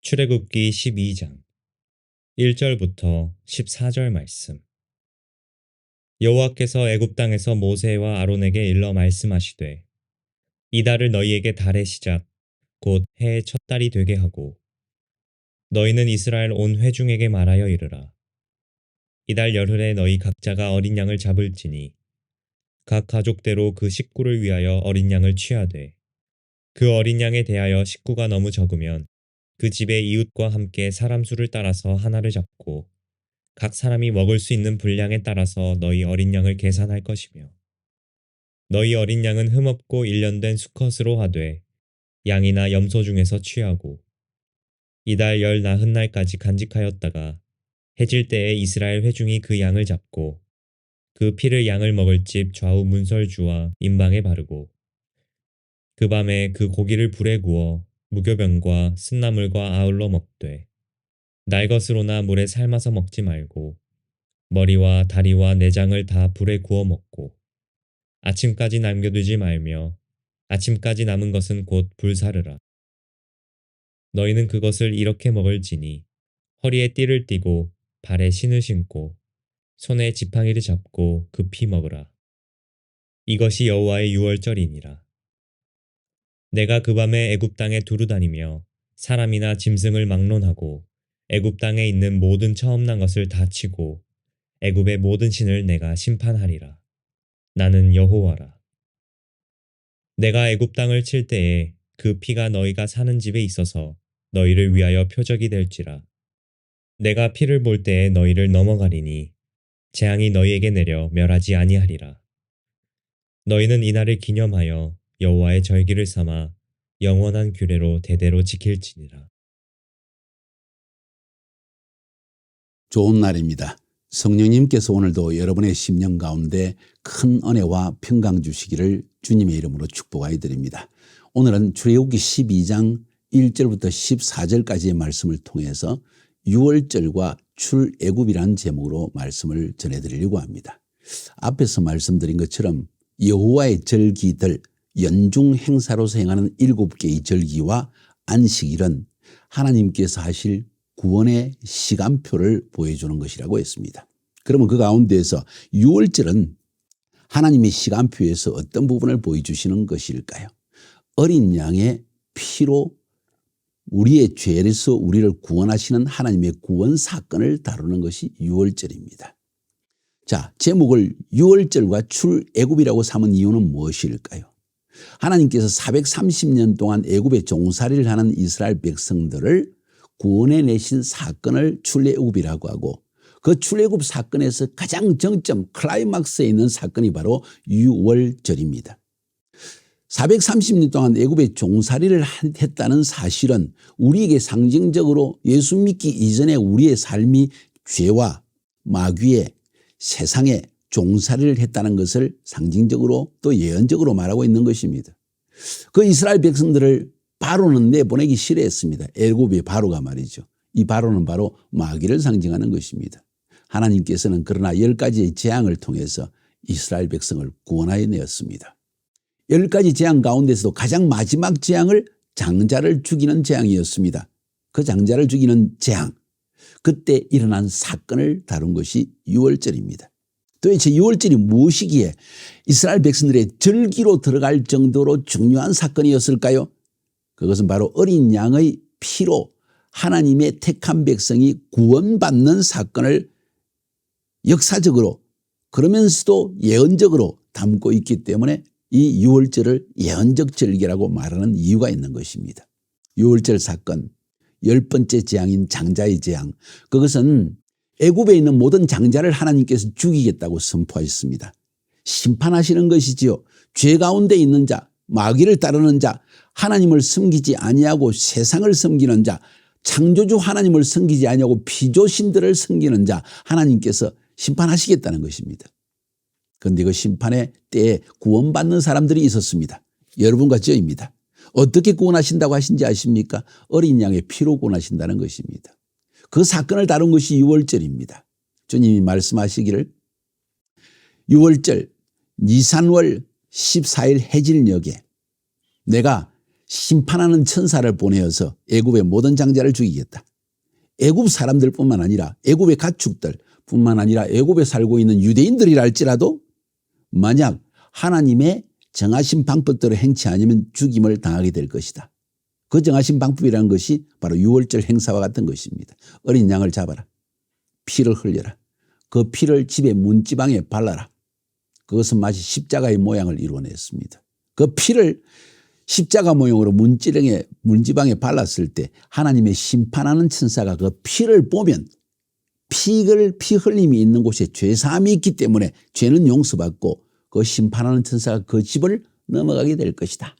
출애굽기 12장 1절부터 14절 말씀. 여호와께서 애굽 땅에서 모세와 아론에게 일러 말씀하시되 이달을 너희에게 달의 시작 곧 해의 첫 달이 되게 하고 너희는 이스라엘 온 회중에게 말하여 이르라. 이달 열흘에 너희 각자가 어린 양을 잡을지니 각 가족대로 그 식구를 위하여 어린 양을 취하되 그 어린 양에 대하여 식구가 너무 적으면 그 집의 이웃과 함께 사람 수를 따라서 하나를 잡고 각 사람이 먹을 수 있는 분량에 따라서 너희 어린 양을 계산할 것이며 너희 어린 양은 흠없고 일련된 수컷으로 하되 양이나 염소 중에서 취하고 이달 19날까지 간직하였다가 해질 때에 이스라엘 회중이 그 양을 잡고 그 피를 양을 먹을 집 좌우 문설주와 임방에 바르고 그 밤에 그 고기를 불에 구워 무교병과 쓴나물과 아울러 먹되 날것으로나 물에 삶아서 먹지 말고 머리와 다리와 내장을 다 불에 구워 먹고 아침까지 남겨두지 말며 아침까지 남은 것은 곧 불사르라. 너희는 그것을 이렇게 먹을지니 허리에 띠를 띠고 발에 신을 신고 손에 지팡이를 잡고 급히 먹으라. 이것이 여호와의 유월절이니라. 내가 그 밤에 애굽 땅에 두루 다니며 사람이나 짐승을 막론하고 애굽 땅에 있는 모든 처음 난 것을 다 치고 애굽의 모든 신을 내가 심판하리라. 나는 여호와라. 내가 애굽 땅을 칠 때에 그 피가 너희가 사는 집에 있어서 너희를 위하여 표적이 될지라. 내가 피를 볼 때에 너희를 넘어가리니 재앙이 너희에게 내려 멸하지 아니하리라. 너희는 이날을 기념하여 여호와의 절기를 삼아 영원한 규례로 대대로 지킬지니라. 좋은 날입니다. 성령님께서 오늘도 여러분의 심령 가운데 큰 은혜와 평강 주시기를 주님의 이름으로 축복하여 드립니다. 오늘은 출애굽기 12장 1절부터 14절까지의 말씀을 통해서 유월절과 출애굽이라는 제목으로 말씀을 전해드리려고 합니다. 앞에서 말씀드린 것처럼 여호와의 절기들, 연중 행사로서 행하는 7개의 절기와 안식일은 하나님께서 하실 구원의 시간표를 보여주는 것이라고 했습니다. 그러면 그 가운데에서 유월절은 하나님의 시간표에서 어떤 부분을 보여주시는 것일까요? 어린 양의 피로 우리의 죄에서 우리를 구원하시는 하나님의 구원 사건을 다루는 것이 유월절입니다. 자, 제목을 유월절과 출애굽이라고 삼은 이유는 무엇일까요? 하나님께서 430년 동안 애굽에 종살이를 하는 이스라엘 백성들을 구원해 내신 사건을 출애굽이라고 하고 그 출애굽 사건에서 가장 정점 클라이막스에 있는 사건이 바로 유월절입니다. 430년 동안 애굽에 종살이를 했다는 사실은 우리에게 상징적으로 예수 믿기 이전에 우리의 삶이 죄와 마귀의 세상에 종살이를 했다는 것을 상징적으로 또 예언적으로 말하고 있는 것입니다. 그 이스라엘 백성들을 바로는 내보내기 싫어했습니다. 애굽의 바로가 말이죠. 이 바로는 바로 마귀를 상징하는 것입니다. 하나님께서는 그러나 10가지의 재앙을 통해서 이스라엘 백성을 구원하여 내었습니다. 10가지 재앙 가운데서도 가장 마지막 재앙을 장자를 죽이는 재앙이었습니다. 그 장자를 죽이는 재앙, 그때 일어난 사건을 다룬 것이 유월절입니다. 도대체 유월절이 무엇이기에 이스라엘 백성들의 절기로 들어갈 정도로 중요한 사건이었을까요? 그것은 바로 어린 양의 피로 하나님의 택한 백성이 구원받는 사건을 역사적으로 그러면서도 예언적으로 담고 있기 때문에 이 유월절을 예언적 절기라고 말하는 이유가 있는 것입니다. 유월절 사건 10번째 재앙인 장자의 재앙, 그것은 애굽에 있는 모든 장자를 하나님께서 죽이겠다고 선포하셨습니다. 심판하시는 것이지요. 죄 가운데 있는 자, 마귀를 따르는 자, 하나님을 섬기지 아니하고 세상을 섬기는 자, 창조주 하나님을 섬기지 아니하고 피조신들을 섬기는 자, 하나님께서 심판하시겠다는 것입니다. 그런데 그 심판의 때에 구원받는 사람들이 있었습니다. 여러분과 저입니다. 어떻게 구원하신다고 하신지 아십니까? 어린 양의 피로 구원하신다는 것입니다. 그 사건을 다룬 것이 유월절입니다. 주님이 말씀하시기를 유월절 니산월 14일 해질녘에 내가 심판하는 천사를 보내어서 애굽의 모든 장자를 죽이겠다. 애굽 사람들뿐만 아니라 애굽의 가축들뿐만 아니라 애굽에 살고 있는 유대인들이라 할지라도 만약 하나님의 정하신 방법대로 행치 아니면 죽임을 당하게 될 것이다. 그 정하신 방법이라는 것이 바로 유월절 행사와 같은 것입니다. 어린 양을 잡아라. 피를 흘려라. 그 피를 집의 문지방에 발라라. 그것은 마치 십자가의 모양을 이루어냈습니다. 그 피를 십자가 모형으로 문지방에 발랐을 때 하나님의 심판하는 천사가 그 피를 보면 피 흘림이 있는 곳에 죄사함이 있기 때문에 죄는 용서받고 그 심판하는 천사가 그 집을 넘어가게 될 것이다.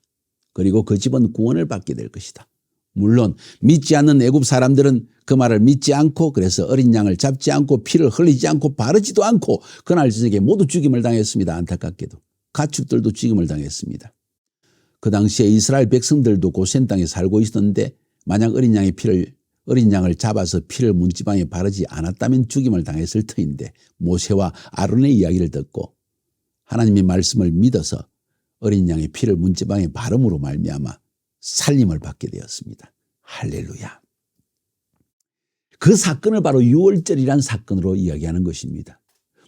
그리고 그 집은 구원을 받게 될 것이다. 물론 믿지 않는 애굽 사람들은 그 말을 믿지 않고 그래서 어린 양을 잡지 않고 피를 흘리지 않고 바르지도 않고 그날 저녁에 모두 죽임을 당했습니다. 안타깝게도. 가축들도 죽임을 당했습니다. 그 당시에 이스라엘 백성들도 고센 땅에 살고 있었는데 만약 어린 양을 잡아서 피를 문지방에 바르지 않았다면 죽임을 당했을 터인데 모세와 아론의 이야기를 듣고 하나님의 말씀을 믿어서 어린 양의 피를 문지방에 바름으로 말미암아 살림을 받게 되었습니다. 할렐루야. 그 사건을 바로 유월절이라는 사건으로 이야기하는 것입니다.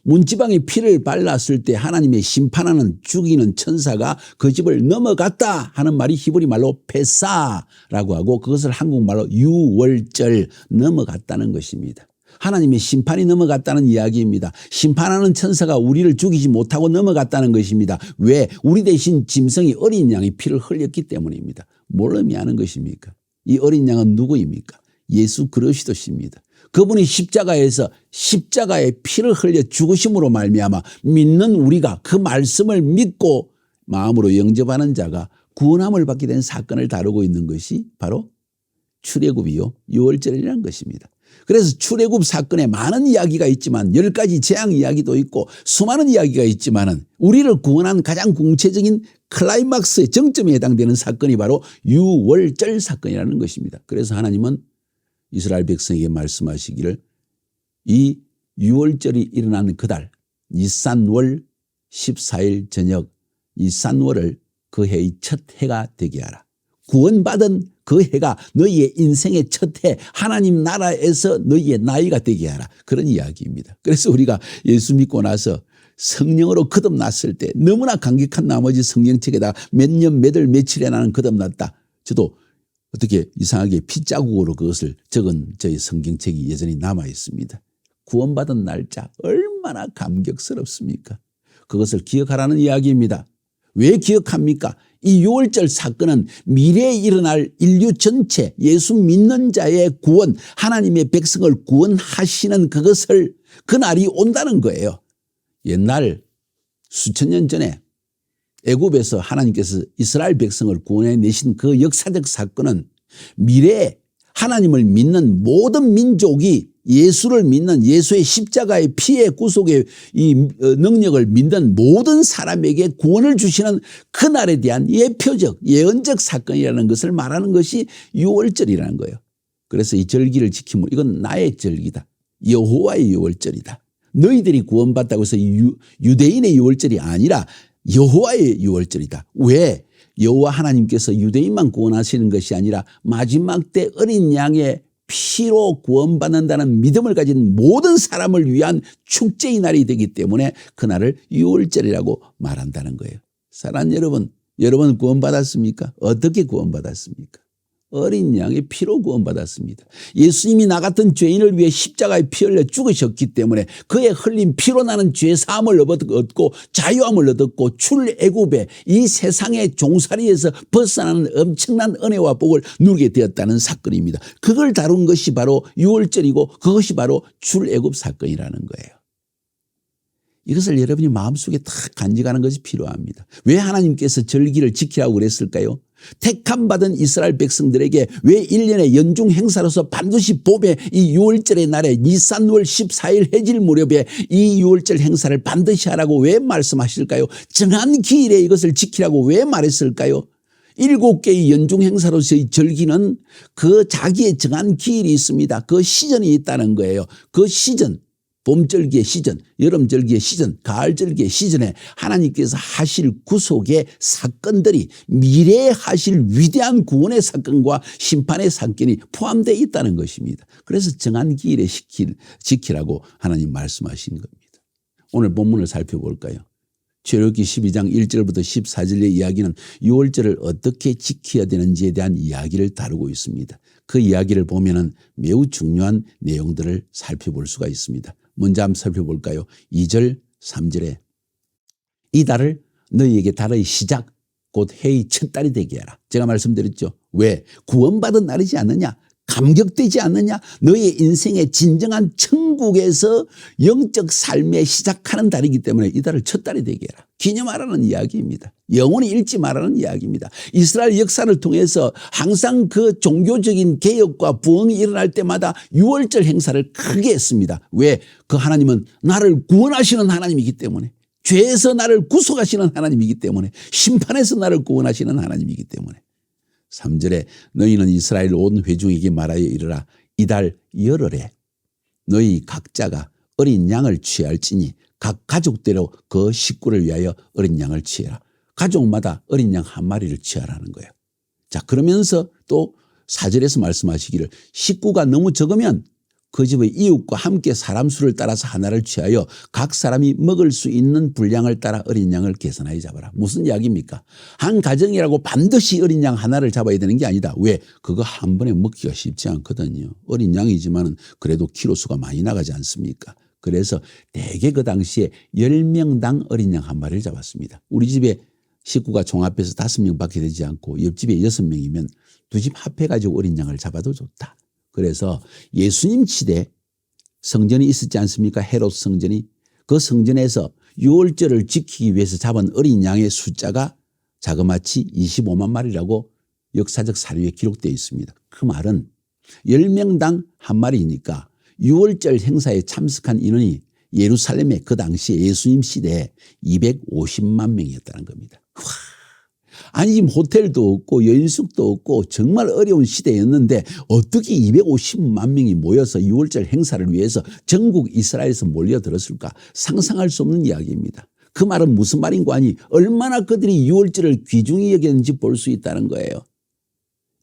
문지방에 피를 발랐을 때 하나님의 심판하는 죽이는 천사가 그 집을 넘어갔다 하는 말이 히브리 말로 페사라고 하고 그것을 한국말로 유월절 넘어갔다는 것입니다. 하나님의 심판이 넘어갔다는 이야기입니다. 심판하는 천사가 우리를 죽이지 못하고 넘어갔다는 것입니다. 왜? 우리 대신 짐승이 어린 양의 피를 흘렸기 때문입니다. 뭘 의미하는 것입니까? 이 어린 양은 누구입니까? 예수 그리스도십니다. 그분이 십자가에서 십자가의 피를 흘려 죽으심으로 말미암아 믿는 우리가 그 말씀을 믿고 마음으로 영접하는 자가 구원함을 받게 된 사건을 다루고 있는 것이 바로 출애굽이요 유월절이라는 것입니다. 그래서 출애굽 사건에 많은 이야기가 있지만 10가지 재앙 이야기도 있고 수많은 이야기가 있지만 우리를 구원한 가장 공체적인 클라이막스의 정점에 해당되는 사건이 바로 유월절 사건이라는 것입니다. 그래서 하나님은 이스라엘 백성에게 말씀하시기를 이 유월절이 일어나는 그달 니산월 14일 저녁 니산월을 그 해의 첫 해가 되게 하라. 구원받은 그 해가 너희의 인생의 첫 해, 하나님 나라에서 너희의 나이가 되게 하라. 그런 이야기입니다. 그래서 우리가 예수 믿고 나서 성령으로 거듭났을 때 너무나 감격한 나머지 성경책에다 몇 년, 몇 월, 며칠에 나는 거듭났다. 저도 어떻게 이상하게 핏자국으로 그것을 적은 저희 성경책이 여전히 남아 있습니다. 구원받은 날짜 얼마나 감격스럽습니까? 그것을 기억하라는 이야기입니다. 왜 기억합니까? 이 유월절 사건은 미래에 일어날 인류 전체 예수 믿는 자의 구원, 하나님의 백성을 구원하시는 그것을 그날이 온다는 거예요. 옛날 수천 년 전에 애굽에서 하나님께서 이스라엘 백성을 구원해내신 그 역사적 사건은 미래에 하나님을 믿는 모든 민족이 예수를 믿는 예수의 십자가의 피의 구속의 이 능력을 믿는 모든 사람에게 구원을 주시는 그날에 대한 예표적 예언적 사건이라는 것을 말하는 것이 유월절이라는 거예요. 그래서 이 절기를 지키면 이건 나의 절기다. 여호와의 유월절이다. 너희들이 구원받다고 해서 유대인의 유월절이 아니라 여호와의 유월절이다. 왜? 여호와 하나님께서 유대인만 구원하시는 것이 아니라 마지막 때 어린 양의 피로 구원받는다는 믿음을 가진 모든 사람을 위한 축제의 날이 되기 때문에 그날을 유월절이라고 말한다는 거예요. 사랑하는 여러분, 여러분 구원받았습니까? 어떻게 구원받았습니까? 어린 양의 피로 구원받았습니다. 예수님이 나 같은 죄인을 위해 십자가에 피 흘려 죽으셨기 때문에 그의 흘린 피로 나는 죄 사함을 얻고 자유함을 얻었고 출애굽의 이 세상의 종살이에서 벗어나는 엄청난 은혜와 복을 누리게 되었다는 사건입니다. 그걸 다룬 것이 바로 유월절이고 그것이 바로 출애굽 사건이라는 거예요. 이것을 여러분이 마음속에 딱 간직하는 것이 필요합니다. 왜 하나님께서 절기를 지키라고 그랬을까요? 택함받은 이스라엘 백성들에게 왜 1년의 연중 행사로서 반드시 봄에 이 유월절의 날에 니산월 14일 해질 무렵에 이 유월절 행사를 반드시 하라고 왜 말씀하실까요? 정한 기일에 이것을 지키라고 왜 말했을까요? 7개의 연중 행사로서의 절기는 그 자기의 정한 기일이 있습니다. 그 시즌이 있다는 거예요. 그 시즌. 봄절기의 시즌, 여름절기의 시즌, 가을절기의 시즌에 하나님께서 하실 구속의 사건들이 미래에 하실 위대한 구원의 사건과 심판의 사건이 포함되어 있다는 것입니다. 그래서 정한 기일에 지키라고 하나님 말씀하신 겁니다. 오늘 본문을 살펴볼까요? 출애굽기 12장 1절부터 14절의 이야기는 유월절을 어떻게 지켜야 되는지에 대한 이야기를 다루고 있습니다. 그 이야기를 보면은 매우 중요한 내용들을 살펴볼 수가 있습니다. 먼저 한번 살펴볼까요? 2절, 3절에 이 달을 너희에게 달의 시작, 곧 해의 첫 달이 되게 하라. 제가 말씀드렸죠. 왜? 구원받은 날이지 않느냐? 감격되지 않느냐? 너의 인생의 진정한 천국에서 영적 삶에 시작하는 달이기 때문에 이 달을 첫 달이 되게 해라. 기념하라는 이야기입니다. 영원히 잃지 말라는 이야기입니다. 이스라엘 역사를 통해서 항상 그 종교적인 개혁과 부흥이 일어날 때마다 유월절 행사를 크게 했습니다. 왜? 그 하나님은 나를 구원하시는 하나님이기 때문에, 죄에서 나를 구속하시는 하나님이기 때문에, 심판에서 나를 구원하시는 하나님이기 때문에. 3절에 너희는 이스라엘 온 회중에게 말하여 이르라. 이달 열흘에 너희 각자가 어린 양을 취할지니 각 가족대로 그 식구를 위하여 어린 양을 취해라. 가족마다 어린 양 한 마리를 취하라는 거예요. 자, 그러면서 또 4절에서 말씀하시기를 식구가 너무 적으면 그 집의 이웃과 함께 사람 수를 따라서 하나를 취하여 각 사람이 먹을 수 있는 분량을 따라 어린 양을 계산하여 잡아라. 무슨 이야기입니까? 한 가정이라고 반드시 어린 양 하나를 잡아야 되는 게 아니다. 왜? 그거 한 번에 먹기가 쉽지 않거든요. 어린 양이지만 그래도 키로수가 많이 나가지 않습니까? 그래서 대개 그 당시에 10명당 어린 양 한 마리를 잡았습니다. 우리 집에 식구가 종합해서 5명밖에 되지 않고 옆집에 6명이면 두 집 합해가지고 어린 양을 잡아도 좋다. 그래서 예수님 시대 성전이 있었지 않습니까? 헤롯 성전이. 그 성전에서 유월절을 지키기 위해서 잡은 어린 양의 숫자가 자그마치 25만 마리라고 역사적 사료에 기록되어 있습니다. 그 말은 10명당 한 마리니까 유월절 행사에 참석한 인원이 예루살렘의 그 당시에 예수님 시대에 250만 명이었다는 겁니다. 아니 지금 호텔도 없고 여인숙도 없고 정말 어려운 시대였는데 어떻게 250만 명이 모여서 유월절 행사를 위해서 전국 이스라엘에서 몰려들었을까? 상상할 수 없는 이야기입니다. 그 말은 무슨 말인고 하니 얼마나 그들이 유월절을 귀중히 여겼는지 볼 수 있다는 거예요.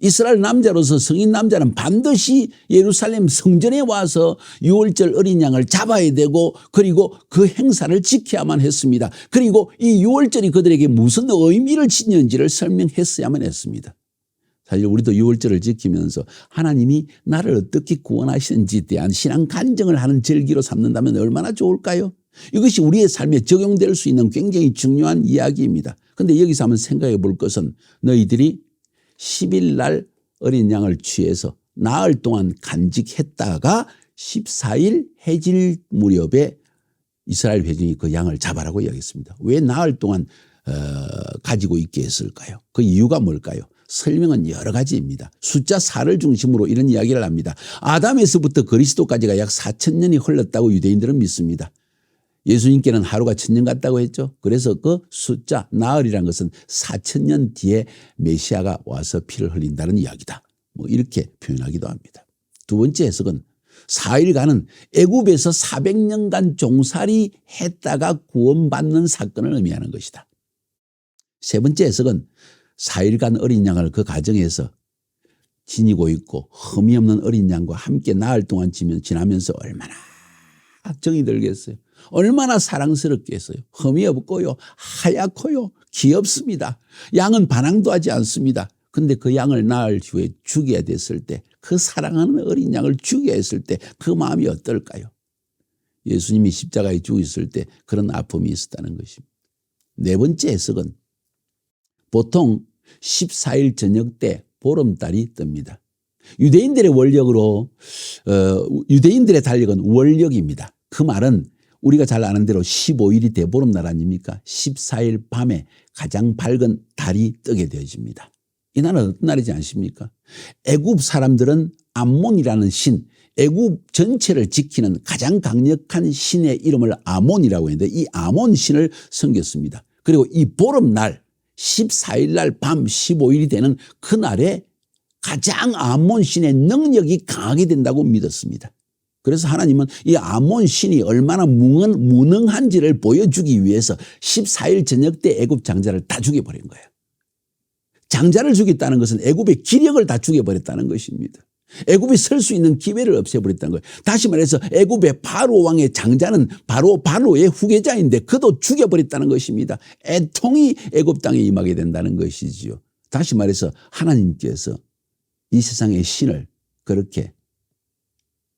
이스라엘 남자로서 성인 남자는 반드시 예루살렘 성전에 와서 유월절 어린 양을 잡아야 되고 그리고 그 행사를 지켜야만 했습니다. 그리고 이 유월절이 그들에게 무슨 의미를 지녔는지를 설명했어야만 했습니다. 사실 우리도 유월절을 지키면서 하나님이 나를 어떻게 구원하시는지에 대한 신앙 간증을 하는 절기로 삼는다면 얼마나 좋을까요? 이것이 우리의 삶에 적용될 수 있는 굉장히 중요한 이야기입니다. 그런데 여기서 한번 생각해 볼 것은 너희들이 10일 날 어린 양을 취해서 나흘 동안 간직했다가 14일 해질 무렵에 이스라엘 회중이 그 양을 잡아라고 이야기했습니다. 왜 나흘 동안 가지고 있게 했을까요? 그 이유가 뭘까요? 설명은 여러 가지입니다. 숫자 4를 중심으로 이런 이야기를 합니다. 아담에서부터 그리스도까지가 약 4,000년이 흘렀다고 유대인들은 믿습니다. 예수님께는 하루가 1,000년 같다고 했죠. 그래서 그 숫자 나흘이라는 것은 4,000년 뒤에 메시아가 와서 피를 흘린다는 이야기다. 뭐 이렇게 표현하기도 합니다. 두 번째 해석은 4일간은 애굽에서 400년간 종살이 했다가 구원받는 사건을 의미하는 것이다. 세 번째 해석은 4일간 어린 양을 그 가정에서 지니고 있고 흠이 없는 어린 양과 함께 나흘 동안 지나면서 얼마나 정이 들겠어요. 얼마나 사랑스럽겠어요. 흠이 없고요. 하얗고요. 귀엽습니다. 양은 반항도 하지 않습니다. 그런데 그 양을 나흘 후에 죽여야 됐을 때 그 사랑하는 어린 양을 죽여야 했을 때 그 마음이 어떨까요? 예수님이 십자가에 죽으셨을 때 그런 아픔이 있었다는 것입니다. 네 번째 해석은 보통 14일 저녁 때 보름달이 뜹니다. 유대인들의 달력은 월력입니다. 그 말은 우리가 잘 아는 대로 15일이 대보름날 아닙니까? 14일 밤에 가장 밝은 달이 뜨게 되어집니다. 이 날은 어떤 날이지 않습니까? 애굽 사람들은 암몬이라는 신, 애굽 전체를 지키는 가장 강력한 신의 이름을 아몬이라고 했는데 이 아몬 신을 섬겼습니다. 그리고 이 보름날 14일 날 밤 15일이 되는 그날에 가장 아몬 신의 능력이 강하게 된다고 믿었습니다. 그래서 하나님은 이 아몬 신이 얼마나 무능한지를 보여주기 위해서 14일 저녁 때 애굽 장자를 다 죽여버린 거예요. 장자를 죽였다는 것은 애굽의 기력을 다 죽여버렸다는 것입니다. 애굽이 설 수 있는 기회를 없애버렸다는 거예요. 다시 말해서 애굽의 바로 왕의 장자는 바로 바로의 후계자인데 그도 죽여버렸다는 것입니다. 애통이 애굽 땅에 임하게 된다는 것이지요. 다시 말해서 하나님께서 이 세상의 신을 그렇게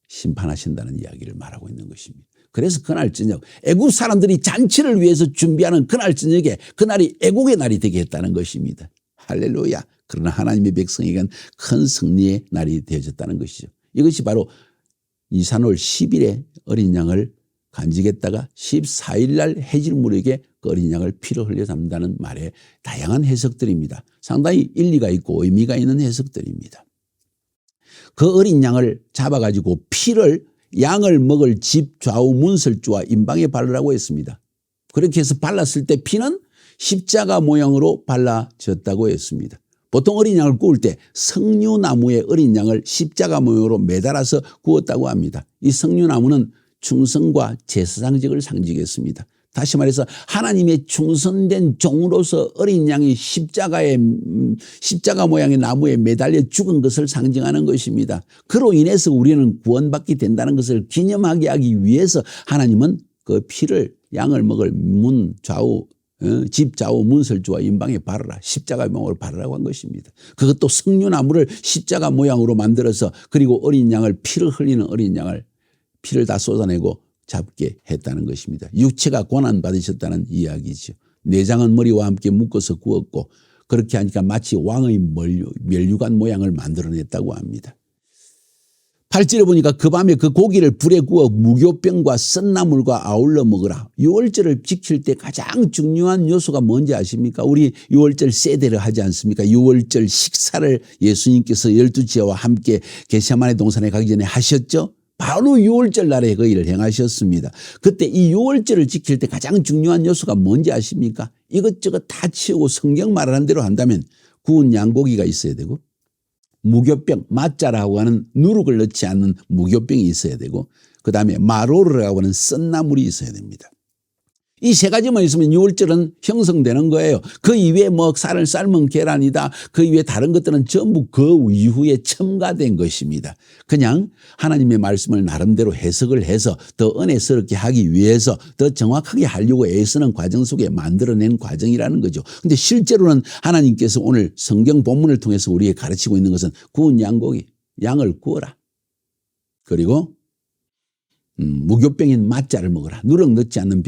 심판하신다는 이야기를 말하고 있는 것입니다. 그래서 그날 저녁 애굽 사람들이 잔치를 위해서 준비하는 그날 저녁에 그날이 애국의 날이 되게 했다는 것입니다. 할렐루야. 그러나 하나님의 백성에게는 큰 승리의 날이 되어졌다는 것이죠. 이것이 바로 이산월 10일에 어린 양을 간직했다가 14일 날 해질무렵에 그 어린 양을 피를 흘려 담는다는 말에 다양한 해석들입니다. 상당히 일리가 있고 의미가 있는 해석들입니다. 그 어린 양을 잡아가지고 피를 양을 먹을 집 좌우 문설주와 임방에 바르라고 했습니다. 그렇게 해서 발랐을 때 피는 십자가 모양으로 발라졌다고 했습니다. 보통 어린 양을 구울 때 석류나무의 어린 양을 십자가 모양으로 매달아서 구웠다고 합니다. 이 석류나무는 충성과 제사장직을 상징했습니다. 다시 말해서 하나님의 충성된 종으로서 어린 양이 십자가 모양의 나무에 매달려 죽은 것을 상징하는 것입니다. 그로 인해서 우리는 구원받게 된다는 것을 기념하게 하기 위해서 하나님은 그 피를 양을 먹을 집 좌우 문설주와 임방에 바르라. 십자가 모양으로 바르라고 한 것입니다. 그것도 석류나무를 십자가 모양으로 만들어서 그리고 어린 양을 피를 흘리는 어린 양을 피를 다 쏟아내고 잡게 했다는 것입니다. 육체가 고난받으셨다는 이야기죠. 내장은 머리와 함께 묶어서 구웠고 그렇게 하니까 마치 왕의 멸류관 모양을 만들어냈다고 합니다. 8절에 보니까 그 밤에 그 고기를 불에 구워 무교병과 썬나물과 아울러 먹으라. 유월절을 지킬 때 가장 중요한 요소가 뭔지 아십니까? 우리 유월절 세대를 하지 않습니까? 유월절 식사를 예수님께서 12지혜와 함께 겟세마네 동산에 가기 전에 하셨죠? 바로 유월절 날에 그 일을 행하셨습니다. 그때 이 유월절을 지킬 때 가장 중요한 요소가 뭔지 아십니까? 이것저것 다 치우고 성경 말하는 대로 한다면 구운 양고기가 있어야 되고 무교병, 마짜라고 하는 누룩을 넣지 않는 무교병이 있어야 되고 그다음에 마로르라고 하는 썬나물이 있어야 됩니다. 이 세 가지만 있으면 유월절은 형성되는 거예요. 그 이외에 뭐 쌀을 삶은 계란이다. 그 이외에 다른 것들은 전부 그 이후에 첨가된 것입니다. 그냥 하나님의 말씀을 나름대로 해석을 해서 더 은혜스럽게 하기 위해서 더 정확하게 하려고 애쓰는 과정 속에 만들어낸 과정이라는 거죠. 근데 실제로는 하나님께서 오늘 성경 본문을 통해서 우리에게 가르치고 있는 것은 구운 양고기, 양을 구워라. 그리고 무교병인 마짜를 먹어라. 누룩 넣지 않는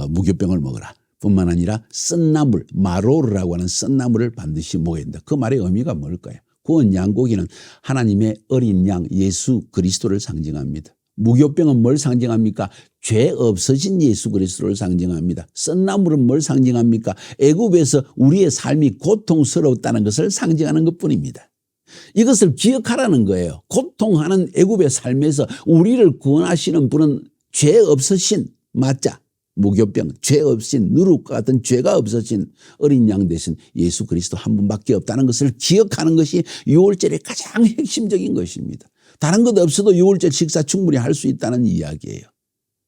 무교병을 먹어라. 뿐만 아니라 썬나물, 마로르라고 하는 썬나물을 반드시 먹어야 된다. 그 말의 의미가 뭘까요? 구운 양고기는 하나님의 어린 양 예수 그리스도를 상징합니다. 무교병은 뭘 상징합니까? 죄 없어진 예수 그리스도를 상징합니다. 썬나물은 뭘 상징합니까? 애굽에서 우리의 삶이 고통스러웠다는 것을 상징하는 것뿐입니다. 이것을 기억하라는 거예요. 고통하는 애굽의 삶에서 우리를 구원하시는 분은 죄 없으신 마짜, 무교병, 죄 없으신 누룩과 같은 죄가 없으신 어린 양 대신 예수 그리스도 한 분밖에 없다는 것을 기억하는 것이 유월절의 가장 핵심적인 것입니다. 다른 것 없어도 유월절 식사 충분히 할 수 있다는 이야기예요.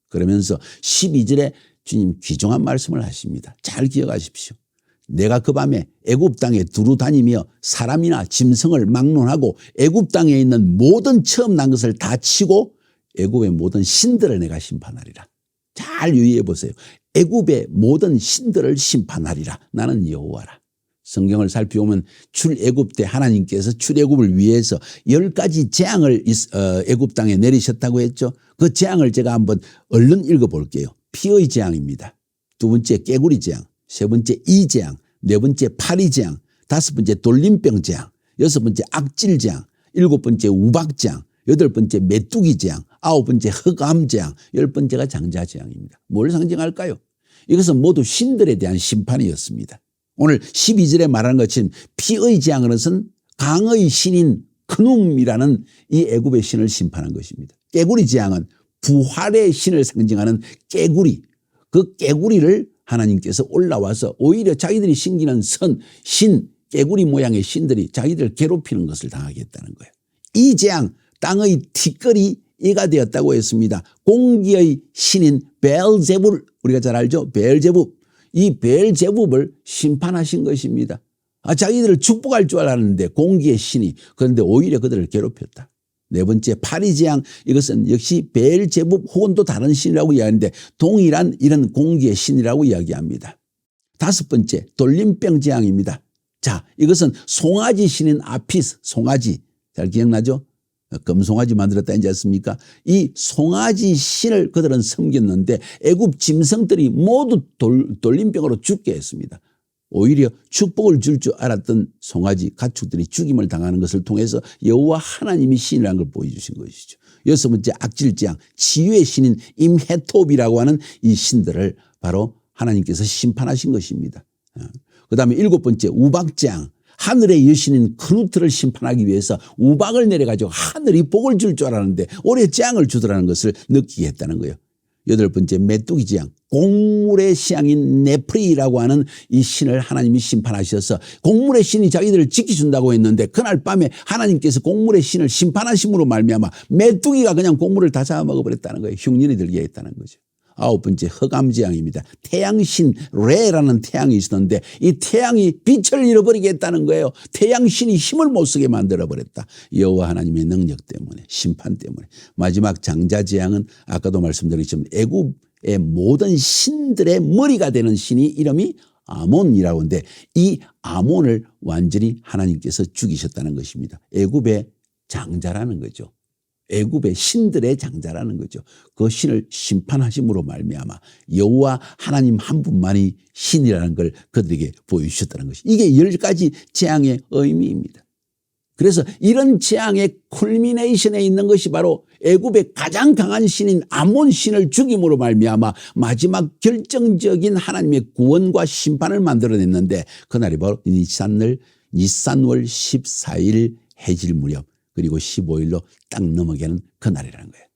그러면서 12절에 주님 귀중한 말씀을 하십니다. 잘 기억하십시오. 내가 그 밤에 애굽 땅에 두루 다니며 사람이나 짐승을 막론하고 애굽 땅에 있는 모든 처음 난 것을 다 치고 애굽의 모든 신들을 내가 심판하리라. 잘 유의해 보세요. 애굽의 모든 신들을 심판하리라. 나는 여호와라. 성경을 살펴보면 출애굽 때 하나님께서 출애굽을 위해서 10가지 재앙을 애굽 땅에 내리셨다고 했죠. 그 재앙을 제가 한번 얼른 읽어볼게요. 피의 재앙입니다. 두 번째 깨구리 재앙. 세 번째 이재앙, 네 번째 파리재앙, 다섯 번째 돌림병 재앙, 여섯 번째 악질 재앙, 일곱 번째 우박 재앙, 여덟 번째 메뚜기 재앙, 아홉 번째 흑암 재앙, 열 번째가 장자 재앙입니다. 뭘 상징할까요? 이것은 모두 신들에 대한 심판이었습니다. 오늘 12절에 말하는 것처럼 피의 재앙은 강의 신인 크눔이라는 이 애굽의 신을 심판한 것입니다. 깨구리 재앙은 부활의 신을 상징하는 깨구리, 그 깨구리를 하나님께서 올라와서 오히려 자기들이 신기는 신, 깨구리 모양의 신들이 자기들을 괴롭히는 것을 당하겠다는 거예요. 이 재앙, 땅의 티끌이 이가 되었다고 했습니다. 공기의 신인 베엘제불, 우리가 잘 알죠? 베엘제붑. 이 베엘제붑을 심판하신 것입니다. 자기들을 축복할 줄 알았는데 공기의 신이, 그런데 오히려 그들을 괴롭혔다. 네 번째, 파리재앙. 이것은 역시 베엘제붑 혹은 또 다른 신이라고 이야기하는데 동일한 이런 공기의 신이라고 이야기합니다. 다섯 번째, 돌림병 재앙입니다. 자, 이것은 송아지 신인 아피스, 송아지. 잘 기억나죠? 금송아지 만들었다 했지 않습니까? 이 송아지 신을 그들은 섬겼는데 애굽 짐승들이 모두 돌림병으로 죽게 했습니다. 오히려 축복을 줄 줄 알았던 송아지 가축들이 죽임을 당하는 것을 통해서 여호와 하나님이 신이라는 걸 보여주신 것이죠. 여섯 번째, 악질재앙. 치유의 신인 임헤톱이라고 하는 이 신들을 바로 하나님께서 심판하신 것입니다. 그 다음에 일곱 번째, 우박재앙. 하늘의 여신인 크누트를 심판하기 위해서 우박을 내려가지고 하늘이 복을 줄 줄 알았는데 올해 재앙을 주더라는 것을 느끼게 했다는 거예요. 여덟 번째, 메뚜기 재앙. 곡물의 신앙인 네프리라고 하는 이 신을 하나님이 심판하셔서 곡물의 신이 자기들을 지켜준다고 했는데 그날 밤에 하나님께서 곡물의 신을 심판하심으로 말미암아 메뚜기가 그냥 곡물을 다 잡아먹어버렸다는 거예요. 흉년이 들게 했다는 거죠. 아홉 번째, 흑암재앙입니다. 태양신 레라는 태양이 있었는데 이 태양이 빛을 잃어버리게 했다는 거예요. 태양신이 힘을 못 쓰게 만들어버렸다. 여호와 하나님의 능력 때문에, 심판 때문에. 마지막 장자재앙은 아까도 말씀드렸지만 애굽의 모든 신들의 머리가 되는 신이 이름이 아몬이라고 하는데 이 아몬을 완전히 하나님께서 죽이셨다는 것입니다. 애굽의 장자라는 거죠. 애굽의 신들의 장자라는 거죠. 그 신을 심판하심으로 말미암아 여호와 하나님 한 분만이 신이라는 걸 그들에게 보여주셨다는 것이, 이게 10가지 재앙의 의미입니다. 그래서 이런 재앙의 쿨미네이션에 있는 것이 바로 애굽의 가장 강한 신인 아몬 신을 죽임으로 말미암아 마지막 결정적인 하나님의 구원과 심판을 만들어냈는데 그날이 바로 니산월 14일 해질 무렵 그리고 15일로 딱 넘어가는 그날이라는 거예요.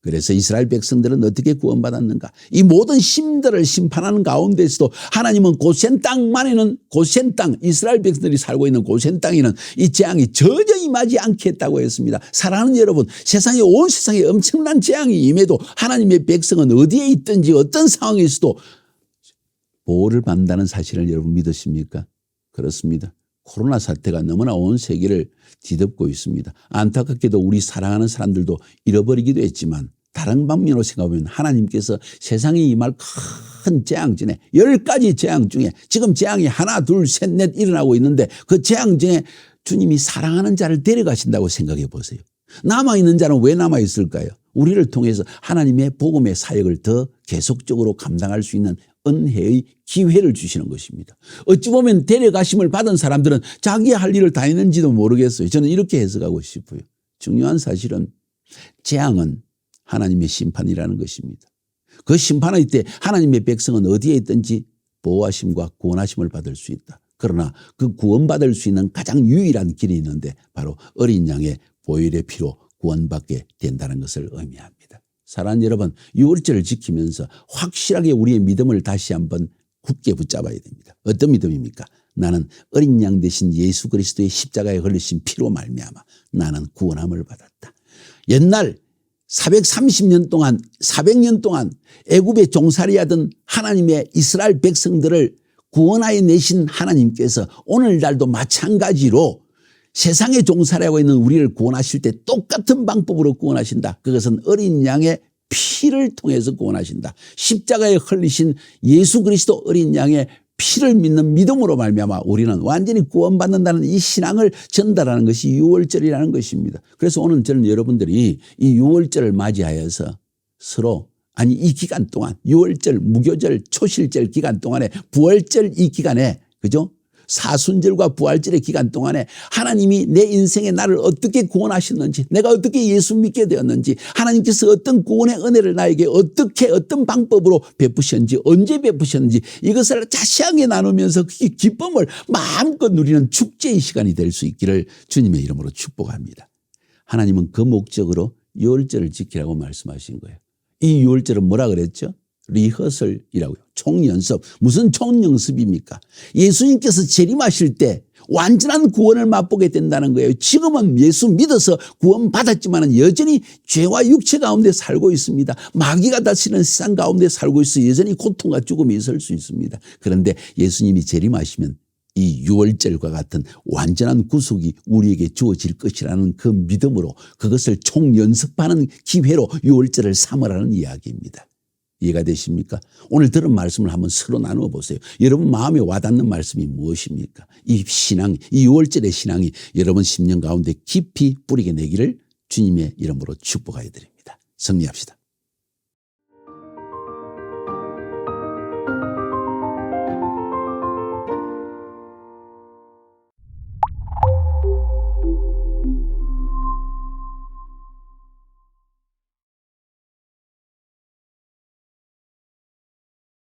그래서 이스라엘 백성들은 어떻게 구원받았는가? 이 모든 신들을 심판하는 가운데서도 하나님은 고센 땅만에는, 고센 땅, 이스라엘 백성들이 살고 있는 고센 땅에는 이 재앙이 전혀 임하지 않게 했다고 했습니다. 사랑하는 여러분, 세상에, 온 세상에 엄청난 재앙이 임해도 하나님의 백성은 어디에 있든지 어떤 상황에 있어도 보호를 받는다는 사실을 여러분 믿으십니까? 그렇습니다. 코로나 사태가 너무나 온 세계를 뒤덮고 있습니다. 안타깝게도 우리 사랑하는 사람들도 잃어버리기도 했지만 다른 방면으로 생각하면 하나님께서 세상에 임할 큰 재앙 중에 10가지 재앙 중에 지금 재앙이 하나 둘 셋 넷 일어나고 있는데 그 재앙 중에 주님이 사랑하는 자를 데려가신다고 생각해 보세요. 남아있는 자는 왜 남아있을까요? 우리를 통해서 하나님의 복음의 사역을 더 계속적으로 감당할 수 있는 은혜의 기회를 주시는 것입니다. 어찌 보면 데려가심을 받은 사람들은 자기 할 일을 다 했는지도 모르겠어요. 저는 이렇게 해석하고 싶어요. 중요한 사실은 재앙은 하나님의 심판이라는 것입니다. 그 심판의 때 하나님의 백성은 어디에 있든지 보호하심과 구원하심을 받을 수 있다. 그러나 그 구원받을 수 있는 가장 유일한 길이 있는데 바로 어린 양의 보혈의 피로 구원받게 된다는 것을 의미합니다. 사랑하는 여러분, 유월절을 지키면서 확실하게 우리의 믿음을 다시 한번 굳게 붙잡아야 됩니다. 어떤 믿음입니까? 나는 어린 양 대신 예수 그리스도의 십자가에 흘리신 피로 말미암아 나는 구원함을 받았다. 옛날 430년 동안 400년 동안 애굽에 종살이하던 하나님의 이스라엘 백성들을 구원하여 내신 하나님께서 오늘날도 마찬가지로 세상에 종살이하고 있는 우리를 구원하실 때 똑같은 방법으로 구원하신다. 그것은 어린 양의 피를 통해서 구원하신다. 십자가에 흘리신 예수 그리스도 어린 양의 피를 믿는 믿음으로 말미암아 우리는 완전히 구원받는다는 이 신앙을 전달하는 것이 유월절이라는 것입니다. 그래서 오늘 저는 여러분들이 이 유월절을 맞이하여서 서로 이 기간 동안 유월절, 무교절, 초실절 기간 동안에 부활절 이 기간에 그죠? 사순절과 부활절의 기간 동안에 하나님이 내 인생에 나를 어떻게 구원하셨는지, 내가 어떻게 예수 믿게 되었는지, 하나님께서 어떤 구원의 은혜를 나에게 어떻게 어떤 방법으로 베푸셨는지, 언제 베푸셨는지 이것을 자세하게 나누면서 그 기쁨을 마음껏 누리는 축제의 시간이 될 수 있기를 주님의 이름으로 축복합니다. 하나님은 그 목적으로 유월절을 지키라고 말씀하신 거예요. 이 유월절은 뭐라 그랬죠? 리허설이라고요. 총연습. 무슨 총연습입니까? 예수님께서 재림하실 때 완전한 구원을 맛보게 된다는 거예요. 지금은 예수 믿어서 구원받았지만 여전히 죄와 육체 가운데 살고 있습니다. 마귀가 다스리는 세상 가운데 살고 있어 여전히 고통과 죽음이 있을 수 있습니다. 그런데 예수님이 재림하시면 이 유월절과 같은 완전한 구속이 우리에게 주어질 것이라는 그 믿음으로 그것을 총연습하는 기회로 유월절을 삼으라는 이야기입니다. 이해가 되십니까? 오늘 들은 말씀을 한번 서로 나누어 보세요. 여러분 마음에 와닿는 말씀이 무엇입니까? 이 신앙, 이 유월절의 신앙이 여러분 심령 가운데 깊이 뿌리게 내기를 주님의 이름으로 축복하여 드립니다. 승리합시다.